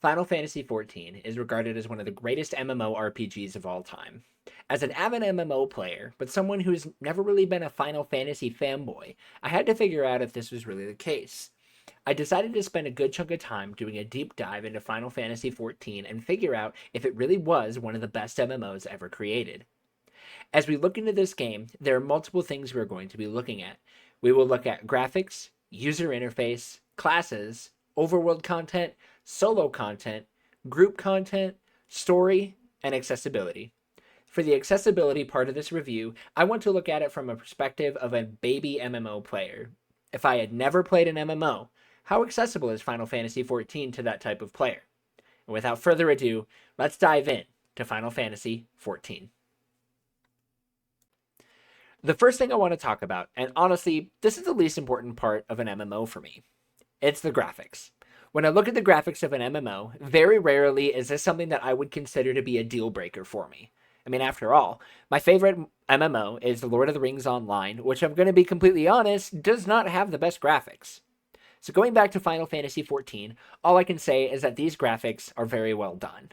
Final Fantasy XIV is regarded as one of the greatest MMORPGs of all time. As an avid MMO player, but someone who's never really been a Final Fantasy fanboy, I had to figure out if this was really the case. I decided to spend a good chunk of time doing a deep dive into Final Fantasy XIV and figure out if it really was one of the best MMOs ever created. As we look into this game, there are multiple things we're going to be looking at. We will look at graphics, user interface, classes, overworld content, solo content, group content, story, and accessibility. For the accessibility part of this review, I want to look at it from a perspective of a baby MMO player. If I had never played an MMO, how accessible is Final Fantasy XIV to that type of player? And without further ado, let's dive in to Final Fantasy XIV. The first thing I want to talk about, and honestly, this is the least important part of an MMO for me, it's the graphics. When I look at the graphics of an MMO, very rarely is this something that I would consider to be a deal breaker for me. I mean, after all, my favorite MMO is The Lord of the Rings Online, which I'm going to be completely honest, does not have the best graphics. So going back to Final Fantasy XIV, all I can say is that these graphics are very well done.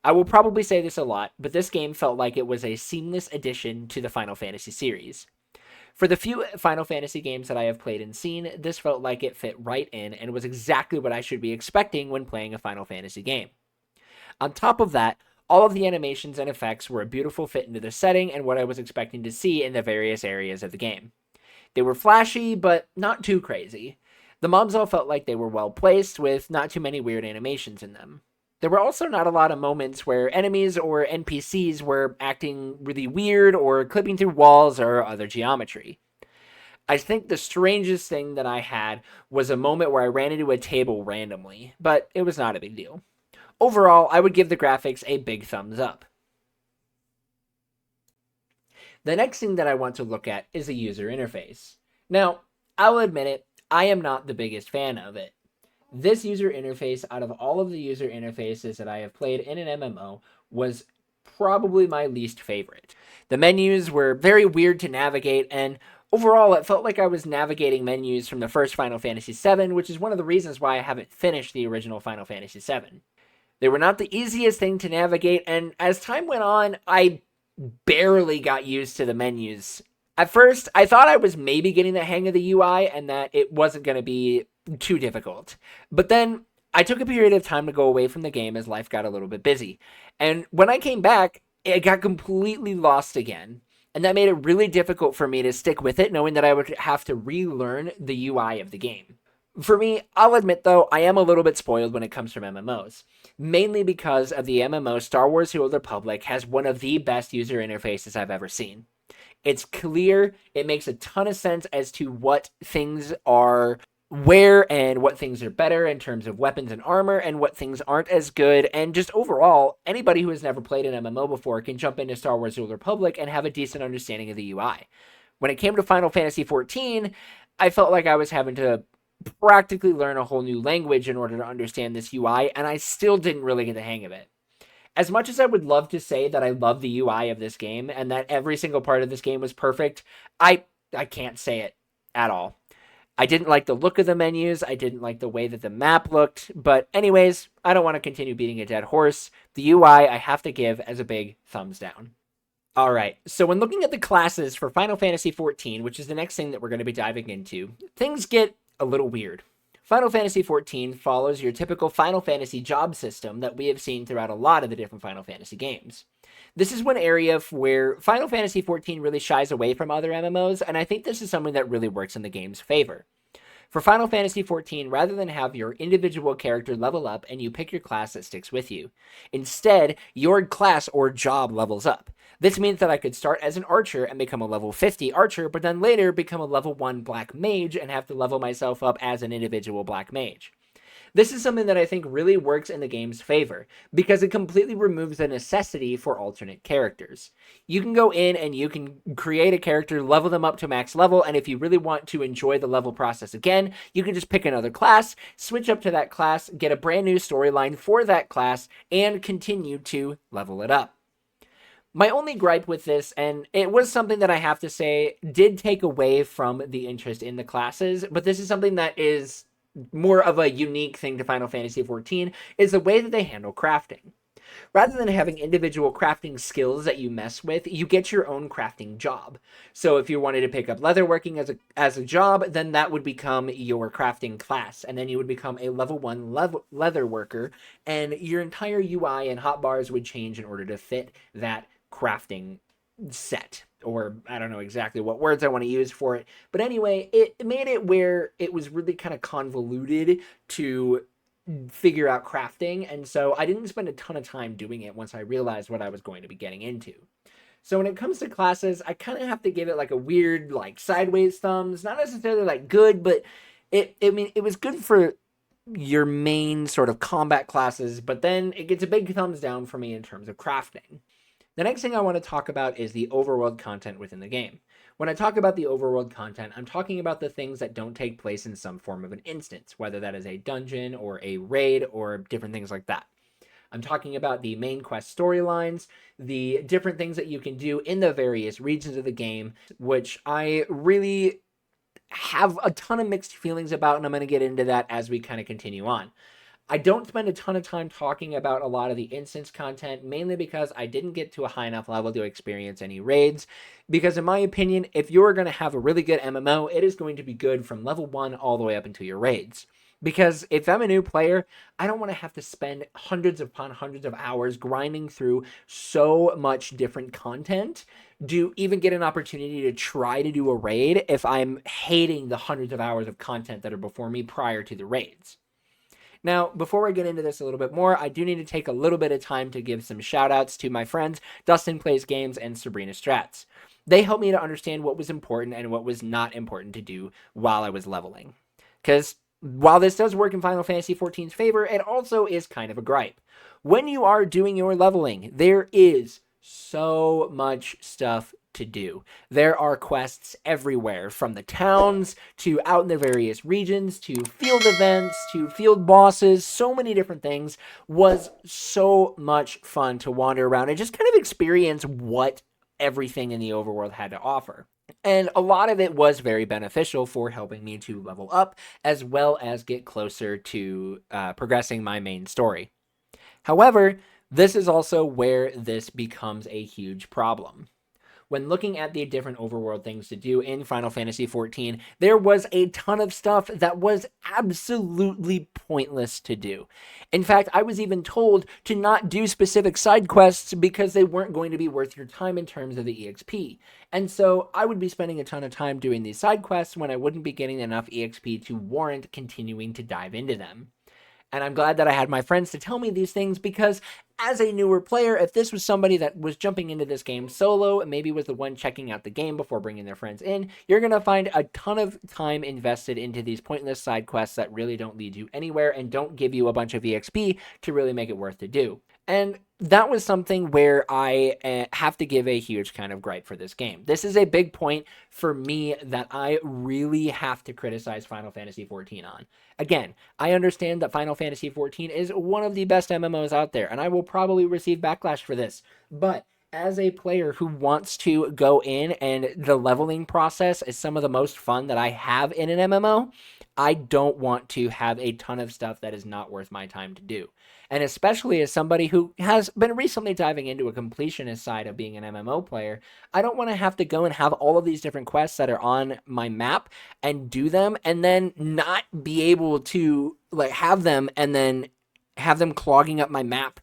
I will probably say this a lot, but this game felt like it was a seamless addition to the Final Fantasy series. For the few Final Fantasy games that I have played and seen, this felt like it fit right in and was exactly what I should be expecting when playing a Final Fantasy game. On top of that, all of the animations and effects were a beautiful fit into the setting and what I was expecting to see in the various areas of the game. They were flashy, but not too crazy. The mobs all felt like they were well placed, with not too many weird animations in them. There were also not a lot of moments where enemies or NPCs were acting really weird or clipping through walls or other geometry. I think the strangest thing that I had was a moment where I ran into a table randomly, but it was not a big deal. Overall, I would give the graphics a big thumbs up. The next thing that I want to look at is the user interface. Now, I'll admit it, I am not the biggest fan of it. This user interface, out of all of the user interfaces that I have played in an MMO, was probably my least favorite. The menus were very weird to navigate, and overall it felt like I was navigating menus from the first Final Fantasy VII, which is one of the reasons why I haven't finished the original Final Fantasy VII. They were not the easiest thing to navigate, and as time went on, I barely got used to the menus. At first, I thought I was maybe getting the hang of the UI and that it wasn't going to be too difficult. But then I took a period of time to go away from the game as life got a little bit busy. And when I came back, it got completely lost again. And that made it really difficult for me to stick with it, knowing that I would have to relearn the UI of the game. For me, I'll admit though, I am a little bit spoiled when it comes from MMOs. Mainly because of the MMO Star Wars: The Old Republic has one of the best user interfaces I've ever seen. It's clear, it makes a ton of sense as to what things are where and what things are better in terms of weapons and armor and what things aren't as good. And just overall, anybody who has never played an MMO before can jump into Star Wars: The Old Republic and have a decent understanding of the UI. When it came to Final Fantasy XIV, I felt like I was having to practically learn a whole new language in order to understand this UI, and I still didn't really get the hang of it. As much as I would love to say that I love the UI of this game and that every single part of this game was perfect, I can't say it at all. I didn't like the look of the menus, I didn't like the way that the map looked, but anyways, I don't want to continue beating a dead horse. The UI I have to give as a big thumbs down. Alright, so when looking at the classes for Final Fantasy XIV, which is the next thing that we're going to be diving into, things get a little weird. Final Fantasy XIV follows your typical Final Fantasy job system that we have seen throughout a lot of the different Final Fantasy games. This is one area where Final Fantasy XIV really shies away from other MMOs, and I think this is something that really works in the game's favor. For Final Fantasy XIV, rather than have your individual character level up and you pick your class that sticks with you, instead, your class or job levels up. This means that I could start as an archer and become a level 50 archer, but then later become a level 1 black mage and have to level myself up as an individual black mage. This is something that I think really works in the game's favor, because it completely removes the necessity for alternate characters. You can go in and you can create a character, level them up to max level, and if you really want to enjoy the level process again, you can just pick another class, switch up to that class, get a brand new storyline for that class, and continue to level it up. My only gripe with this, and it was something that I have to say did take away from the interest in the classes, but this is something that is more of a unique thing to Final Fantasy XIV is the way that they handle crafting. Rather than having individual crafting skills that you mess with, you get your own crafting job. So if you wanted to pick up leatherworking as a job, then that would become your crafting class, and then you would become a level 1 leather worker, and your entire UI and hotbars would change in order to fit that crafting set. Or I don't know exactly what words I want to use for it. But anyway, it made it where it was really kind of convoluted to figure out crafting, and so I didn't spend a ton of time doing it once I realized what I was going to be getting into. So when it comes to classes, I kind of have to give it like a weird, like sideways thumbs. Not necessarily like good, but I mean, it was good for your main sort of combat classes, but then it gets a big thumbs down for me in terms of crafting. The next thing I want to talk about is the overworld content within the game. When I talk about the overworld content, I'm talking about the things that don't take place in some form of an instance, whether that is a dungeon or a raid or different things like that. I'm talking about the main quest storylines, the different things that you can do in the various regions of the game, which I really have a ton of mixed feelings about, and I'm going to get into that as we kind of continue on. I don't spend a ton of time talking about a lot of the instance content, mainly because I didn't get to a high enough level to experience any raids. Because in my opinion, if you're going to have a really good MMO, it is going to be good from level 1 all the way up until your raids. Because if I'm a new player, I don't want to have to spend hundreds upon hundreds of hours grinding through so much different content to even get an opportunity to try to do a raid if I'm hating the hundreds of hours of content that are before me prior to the raids. Now, before I get into this a little bit more, I do need to take a little bit of time to give some shout outs to my friends, Dustin Plays Games and Sabrina Strats. They helped me to understand what was important and what was not important to do while I was leveling. Because while this does work in Final Fantasy XIV's favor, it also is kind of a gripe. When you are doing your leveling, there is so much stuff to do. There are quests everywhere, from the towns to out in the various regions to field events to field bosses. So many different things. Was so much fun to wander around and just kind of experience what everything in the overworld had to offer. And a lot of it was very beneficial for helping me to level up as well as get closer to progressing my main story. However, this is also where this becomes a huge problem. When looking at the different overworld things to do in Final Fantasy XIV, there was a ton of stuff that was absolutely pointless to do. In fact, I was even told to not do specific side quests because they weren't going to be worth your time in terms of the EXP. And so I would be spending a ton of time doing these side quests when I wouldn't be getting enough EXP to warrant continuing to dive into them. And I'm glad that I had my friends to tell me these things, because as a newer player, if this was somebody that was jumping into this game solo and maybe was the one checking out the game before bringing their friends in, you're going to find a ton of time invested into these pointless side quests that really don't lead you anywhere and don't give you a bunch of EXP to really make it worth to do. And that was something where I have to give a huge kind of gripe for this game. This is a big point for me that I really have to criticize Final Fantasy XIV on. Again, I understand that Final Fantasy XIV is one of the best MMOs out there, and I will probably receive backlash for this. But as a player who wants to go in, and the leveling process is some of the most fun that I have in an MMO, I don't want to have a ton of stuff that is not worth my time to do. And especially as somebody who has been recently diving into a completionist side of being an MMO player, I don't want to have to go and have all of these different quests that are on my map and do them and then not be able to like have them and then have them clogging up my map.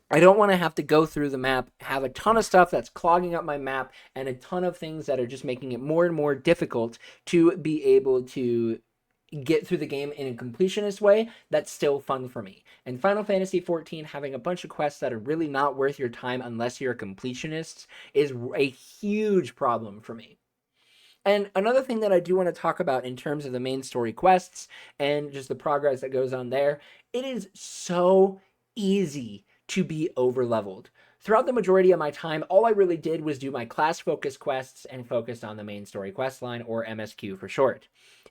I don't want to have to go through the map, have a ton of stuff that's clogging up my map, and a ton of things that are just making it more and more difficult to be able to get through the game in a completionist way that's still fun for me. And Final Fantasy XIV having a bunch of quests that are really not worth your time unless you're a completionist is a huge problem for me. And another thing that I do want to talk about in terms of the main story quests and just the progress that goes on there, it is so easy to be over-leveled. Throughout the majority of my time, all I really did was do my class-focused quests and focused on the main story quest line, or MSQ for short.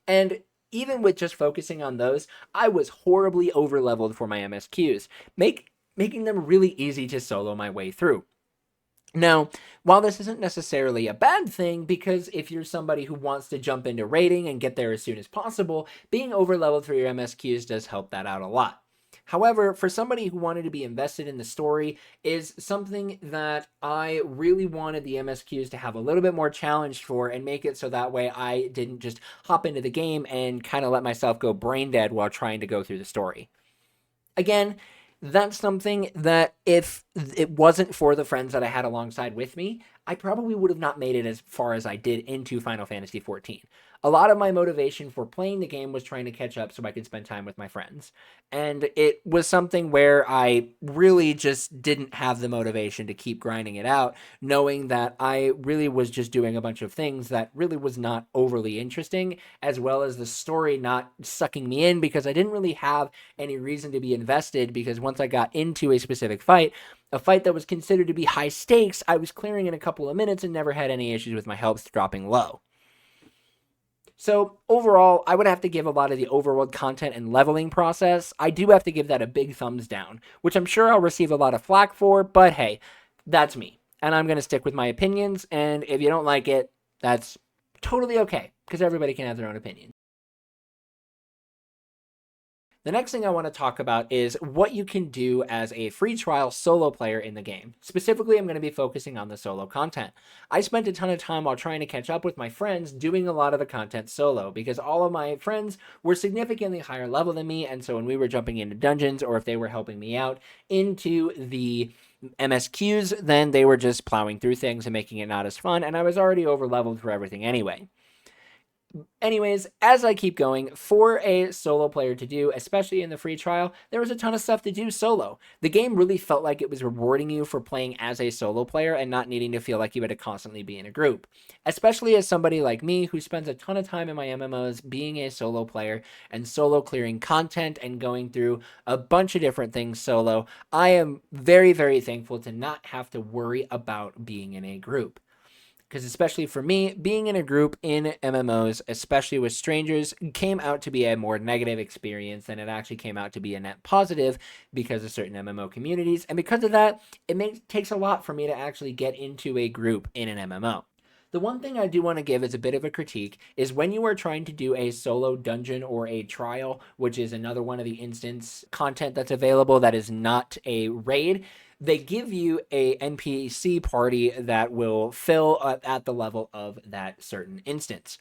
And even with just focusing on those, I was horribly over-leveled for my MSQs, making them really easy to solo my way through. Now, while this isn't necessarily a bad thing, because if you're somebody who wants to jump into raiding and get there as soon as possible, being overleveled for your MSQs does help that out a lot. However, for somebody who wanted to be invested in the story is something that I really wanted the MSQs to have a little bit more challenge for and make it so that way I didn't just hop into the game and kind of let myself go brain dead while trying to go through the story. Again, that's something that if it wasn't for the friends that I had alongside with me, I probably would have not made it as far as I did into Final Fantasy XIV. A lot of my motivation for playing the game was trying to catch up so I could spend time with my friends. And it was something where I really just didn't have the motivation to keep grinding it out, knowing that I really was just doing a bunch of things that really was not overly interesting, as well as the story not sucking me in because I didn't really have any reason to be invested, because once I got into a specific fight, a fight that was considered to be high stakes, I was clearing in a couple of minutes and never had any issues with my health dropping low. So overall, I would have to give a lot of the overworld content and leveling process, I do have to give that a big thumbs down, which I'm sure I'll receive a lot of flack for, but hey, that's me. And I'm going to stick with my opinions, and if you don't like it, that's totally okay, because everybody can have their own opinion. The next thing I want to talk about is what you can do as a free trial solo player in the game. Specifically, I'm going to be focusing on the solo content. I spent a ton of time while trying to catch up with my friends doing a lot of the content solo, because all of my friends were significantly higher level than me, and so when we were jumping into dungeons or if they were helping me out into the MSQs, then they were just plowing through things and making it not as fun, and I was already over leveled for everything anyway. Anyways, as I keep going, for a solo player to do, especially in the free trial, there was a ton of stuff to do solo. The game really felt like it was rewarding you for playing as a solo player and not needing to feel like you had to constantly be in a group. Especially as somebody like me who spends a ton of time in my MMOs being a solo player and solo clearing content and going through a bunch of different things solo, I am very, very thankful to not have to worry about being in a group. Because especially for me, being in a group in MMOs, especially with strangers, came out to be a more negative experience than it actually came out to be a net positive because of certain MMO communities. And because of that, takes a lot for me to actually get into a group in an MMO. The one thing I do want to give as a bit of a critique is when you are trying to do a solo dungeon or a trial, which is another one of the instance content that's available that is not a raid, they give you a NPC party that will fill at the level of that certain instance.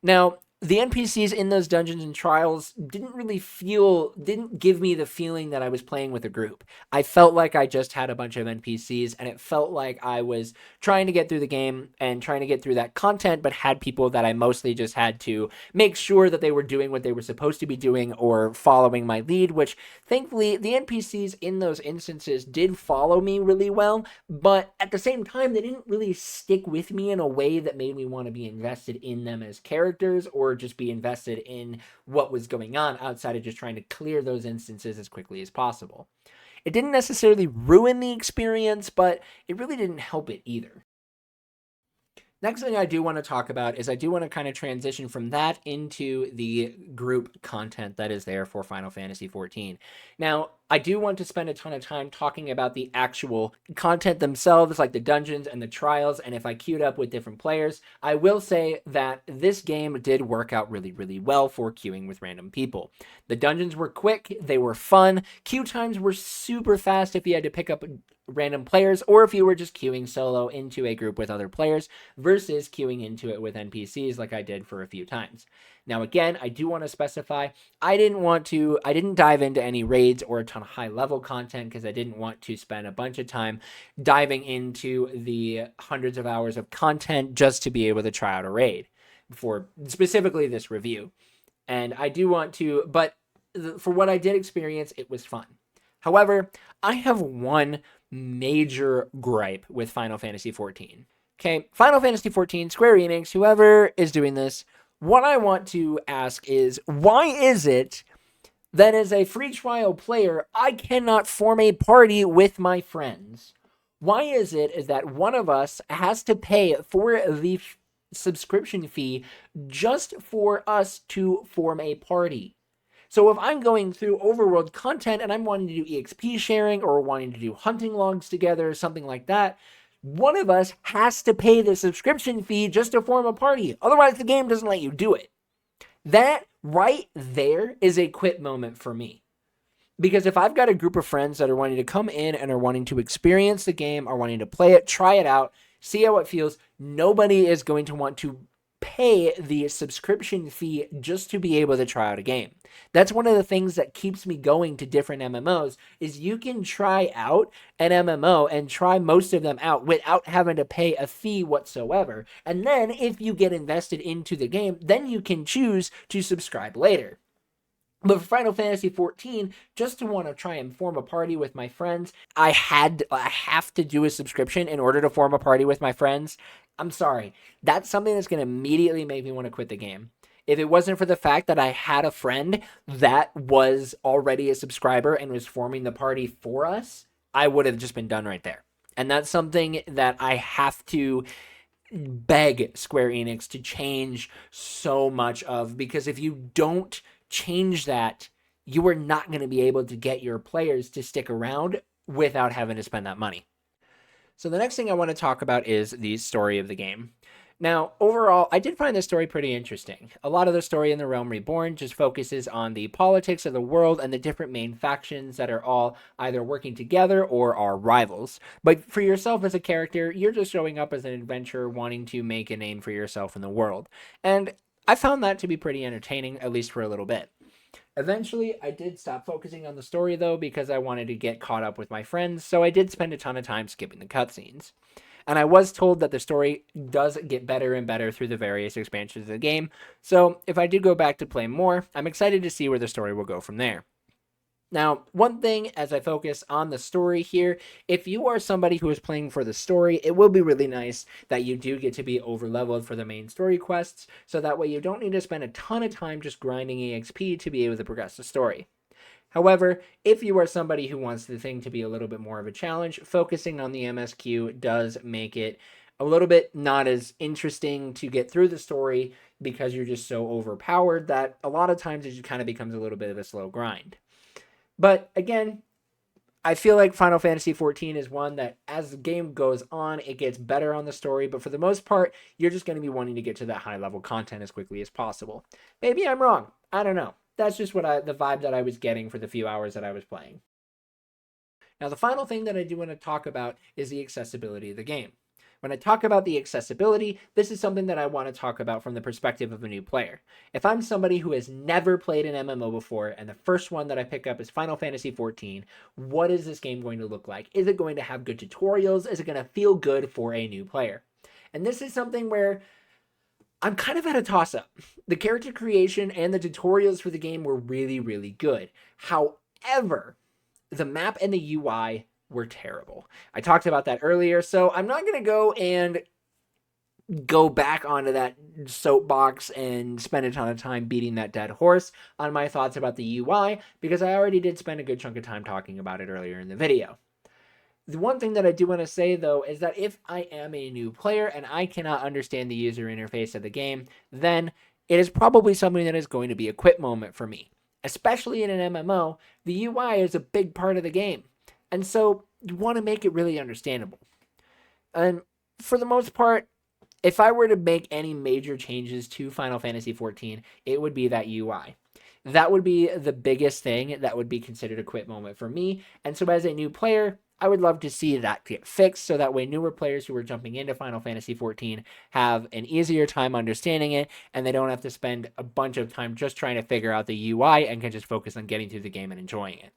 Now, the NPCs in those dungeons and trials didn't give me the feeling that I was playing with a group. I felt like I just had a bunch of NPCs, and it felt like I was trying to get through the game and trying to get through that content, but had people that I mostly just had to make sure that they were doing what they were supposed to be doing or following my lead, which thankfully the NPCs in those instances did follow me really well, but at the same time, they didn't really stick with me in a way that made me want to be invested in them as characters or just be invested in what was going on outside of just trying to clear those instances as quickly as possible. It didn't necessarily ruin the experience, but it really didn't help it either. Next thing I do want to talk about is I do want to kind of transition from that into the group content that is there for Final Fantasy XIV. Now, I do want to spend a ton of time talking about the actual content themselves, like the dungeons and the trials, and if I queued up with different players, I will say that this game did work out really, really well for queuing with random people. The dungeons were quick, they were fun, queue times were super fast if you had to pick up random players, or if you were just queuing solo into a group with other players versus queuing into it with NPCs like I did for a few times. Now, again, I do want to specify, I didn't dive into any raids or a ton of high level content because I didn't want to spend a bunch of time diving into the hundreds of hours of content just to be able to try out a raid for specifically this review. And I do want to, but for what I did experience, it was fun. However, I have one major gripe with Final Fantasy XIV. Okay, Final Fantasy XIV, Square Enix, whoever is doing this, what I want to ask is, why is it that as a free trial player, I cannot form a party with my friends? Why is that one of us has to pay for the subscription fee just for us to form a party? So if I'm going through overworld content and I'm wanting to do EXP sharing or wanting to do hunting logs together, something like that, one of us has to pay the subscription fee just to form a party. Otherwise, the game doesn't let you do it. That right there is a quit moment for me. Because if I've got a group of friends that are wanting to come in and are wanting to experience the game, are wanting to play it, try it out, see how it feels, nobody is going to want to pay the subscription fee just to be able to try out a game. That's one of the things that keeps me going to different MMOs is you can try out an MMO and try most of them out without having to pay a fee whatsoever. And then if you get invested into the game, then you can choose to subscribe later. But for Final Fantasy XIV, just to want to try and form a party with my friends, I have to do a subscription in order to form a party with my friends. I'm sorry. That's something that's going to immediately make me want to quit the game. If it wasn't for the fact that I had a friend that was already a subscriber and was forming the party for us, I would have just been done right there. And that's something that I have to beg Square Enix to change so much of, because if you don't change that, you are not going to be able to get your players to stick around without having to spend that money. So the next thing I want to talk about is the story of the game. Now, overall, I did find this story pretty interesting. A lot of the story in The Realm Reborn just focuses on the politics of the world and the different main factions that are all either working together or are rivals. But for yourself as a character, you're just showing up as an adventurer wanting to make a name for yourself in the world. And I found that to be pretty entertaining, at least for a little bit. Eventually, I did stop focusing on the story, though, because I wanted to get caught up with my friends, so I did spend a ton of time skipping the cutscenes. And I was told that the story does get better and better through the various expansions of the game, so if I do go back to play more, I'm excited to see where the story will go from there. Now, one thing as I focus on the story here, if you are somebody who is playing for the story, it will be really nice that you do get to be over-leveled for the main story quests, so that way you don't need to spend a ton of time just grinding EXP to be able to progress the story. However, if you are somebody who wants the thing to be a little bit more of a challenge, focusing on the MSQ does make it a little bit not as interesting to get through the story because you're just so overpowered that a lot of times it just kind of becomes a little bit of a slow grind. But again, I feel like Final Fantasy XIV is one that as the game goes on, it gets better on the story. But for the most part, you're just going to be wanting to get to that high level content as quickly as possible. Maybe I'm wrong. I don't know. That's just the vibe that I was getting for the few hours that I was playing. Now, the final thing that I do want to talk about is the accessibility of the game. When I talk about the accessibility, this is something that I want to talk about from the perspective of a new player. If I'm somebody who has never played an MMO before, and the first one that I pick up is Final Fantasy XIV, what is this game going to look like? Is it going to have good tutorials? Is it going to feel good for a new player? And this is something where I'm kind of at a toss-up. The character creation and the tutorials for the game were really, really good. However, the map and the UI were terrible. I talked about that earlier, so I'm not going to go and go back onto that soapbox and spend a ton of time beating that dead horse on my thoughts about the UI, because I already did spend a good chunk of time talking about it earlier in the video. The one thing that I do want to say, though, is that if I am a new player and I cannot understand the user interface of the game, then it is probably something that is going to be a quit moment for me. Especially in an MMO, the UI is a big part of the game. And so you want to make it really understandable. And for the most part, if I were to make any major changes to Final Fantasy XIV, it would be that UI. That would be the biggest thing that would be considered a quit moment for me. And so as a new player, I would love to see that get fixed so that way newer players who are jumping into Final Fantasy XIV have an easier time understanding it, and they don't have to spend a bunch of time just trying to figure out the UI and can just focus on getting through the game and enjoying it.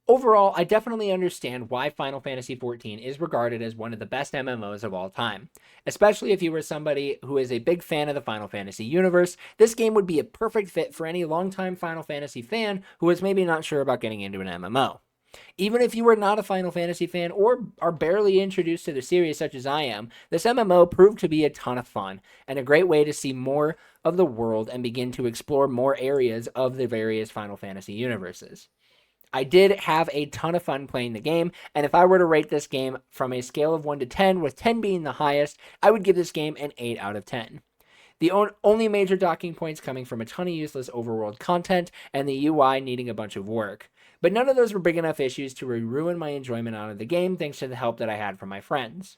Overall, I definitely understand why Final Fantasy XIV is regarded as one of the best MMOs of all time. Especially if you were somebody who is a big fan of the Final Fantasy universe, this game would be a perfect fit for any longtime Final Fantasy fan who is maybe not sure about getting into an MMO. Even if you are not a Final Fantasy fan or are barely introduced to the series such as I am, this MMO proved to be a ton of fun and a great way to see more of the world and begin to explore more areas of the various Final Fantasy universes. I did have a ton of fun playing the game, and if I were to rate this game from a scale of 1 to 10, with 10 being the highest, I would give this game an 8 out of 10. The only major docking points coming from a ton of useless overworld content and the UI needing a bunch of work. But none of those were big enough issues to ruin my enjoyment out of the game thanks to the help that I had from my friends.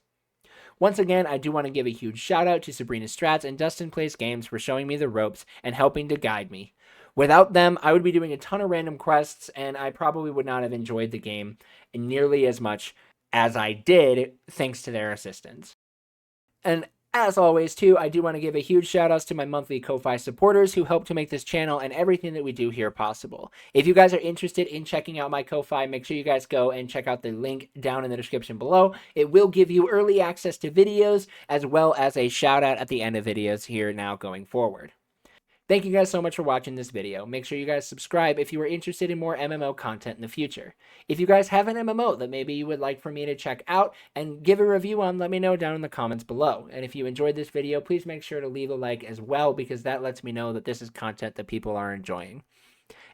Once again, I do want to give a huge shout out to Sabrina Strats and Dustin Plays Games for showing me the ropes and helping to guide me. Without them, I would be doing a ton of random quests, and I probably would not have enjoyed the game nearly as much as I did thanks to their assistance. And as always, too, I do want to give a huge shout outs to my monthly Ko-Fi supporters who help to make this channel and everything that we do here possible. If you guys are interested in checking out my Ko-Fi, make sure you guys go and check out the link down in the description below. It will give you early access to videos as well as a shout out at the end of videos here now going forward. Thank you guys so much for watching this video. Make sure you guys subscribe if you are interested in more MMO content in the future. If you guys have an MMO that maybe you would like for me to check out and give a review on, let me know down in the comments below. And if you enjoyed this video, please make sure to leave a like as well, because that lets me know that this is content that people are enjoying.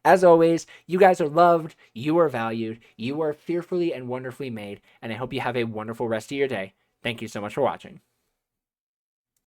As always, you guys are loved, you are valued, you are fearfully and wonderfully made, and I hope you have a wonderful rest of your day. Thank you so much for watching.